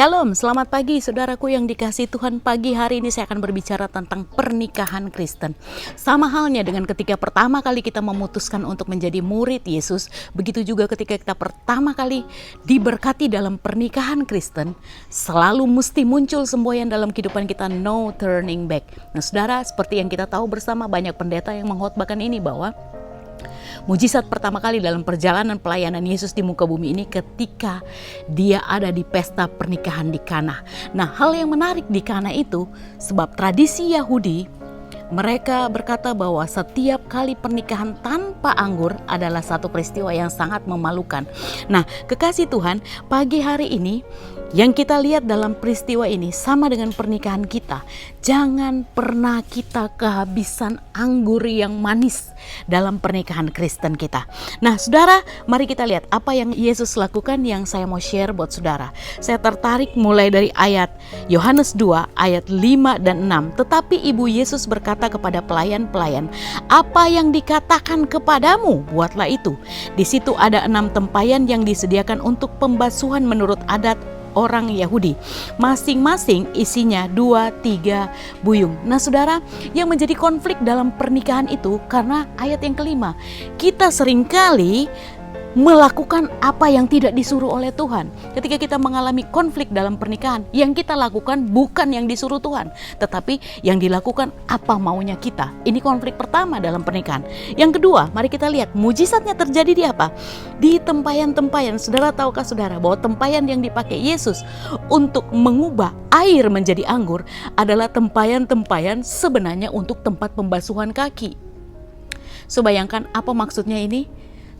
Shalom, selamat pagi saudaraku yang dikasihi Tuhan. Pagi hari ini saya akan berbicara tentang pernikahan Kristen. Sama halnya dengan ketika pertama kali kita memutuskan untuk menjadi murid Yesus, begitu juga ketika kita pertama kali diberkati dalam pernikahan Kristen, selalu mesti muncul semboyan dalam kehidupan kita, no turning back. Nah saudara, seperti yang kita tahu bersama, banyak pendeta yang mengkhotbahkan ini bahwa mujizat pertama kali dalam perjalanan pelayanan Yesus di muka bumi ini ketika dia ada di pesta pernikahan di Kana. Nah, hal yang menarik di Kana itu sebab tradisi Yahudi, mereka berkata bahwa setiap kali pernikahan tanpa anggur adalah satu peristiwa yang sangat memalukan. Nah, kekasih Tuhan, pagi hari ini yang kita lihat dalam peristiwa ini sama dengan pernikahan kita. Jangan pernah kita kehabisan anggur yang manis dalam pernikahan Kristen kita. Nah saudara, mari kita lihat apa yang Yesus lakukan yang saya mau share buat saudara. Saya tertarik mulai dari ayat Yohanes 2 ayat 5 dan 6. Tetapi ibu Yesus berkata kepada pelayan-pelayan, apa yang dikatakan kepadamu, buatlah itu. Di situ ada 6 tempayan yang disediakan untuk pembasuhan menurut adat orang Yahudi, masing-masing isinya 2-3 buyung. Nah saudara, yang menjadi konflik dalam pernikahan itu karena ayat yang kelima, kita seringkali melakukan apa yang tidak disuruh oleh Tuhan. Ketika kita mengalami konflik dalam pernikahan, yang kita lakukan bukan yang disuruh Tuhan, tetapi yang dilakukan apa maunya kita. Ini konflik pertama dalam pernikahan. Yang kedua, mari kita lihat mujizatnya terjadi di apa? Di tempayan-tempayan. Saudara, tahukah saudara bahwa tempayan yang dipakai Yesus untuk mengubah air menjadi anggur adalah tempayan-tempayan sebenarnya untuk tempat pembasuhan kaki. So bayangkan apa maksudnya ini?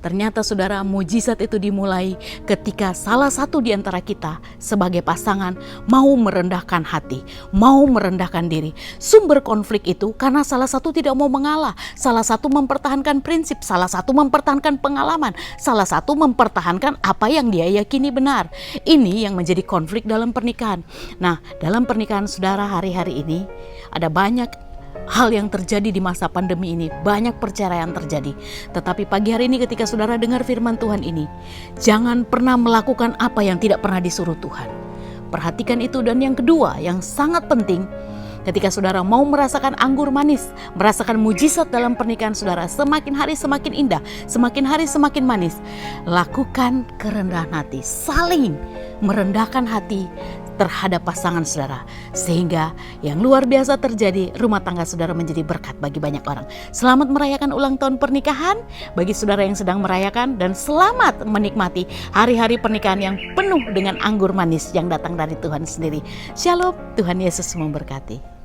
Ternyata saudara, mujizat itu dimulai ketika salah satu di antara kita sebagai pasangan mau merendahkan hati, mau merendahkan diri. Sumber konflik itu karena salah satu tidak mau mengalah, salah satu mempertahankan prinsip, salah satu mempertahankan pengalaman, salah satu mempertahankan apa yang dia yakini benar. Ini yang menjadi konflik dalam pernikahan. Nah, dalam pernikahan saudara hari-hari ini ada banyak hal yang terjadi di masa pandemi ini, banyak perceraian terjadi. Tetapi pagi hari ini ketika saudara dengar firman Tuhan ini, jangan pernah melakukan apa yang tidak pernah disuruh Tuhan. Perhatikan itu. Dan yang kedua yang sangat penting, ketika saudara mau merasakan anggur manis, merasakan mujizat dalam pernikahan saudara, semakin hari semakin indah, semakin hari semakin manis, lakukan kerendahan hati, saling merendahkan hati terhadap pasangan saudara, sehingga yang luar biasa terjadi, rumah tangga saudara menjadi berkat bagi banyak orang. Selamat merayakan ulang tahun pernikahan bagi saudara yang sedang merayakan, dan selamat menikmati hari-hari pernikahan yang penuh dengan anggur manis yang datang dari Tuhan sendiri. Shalom, Tuhan Yesus memberkati.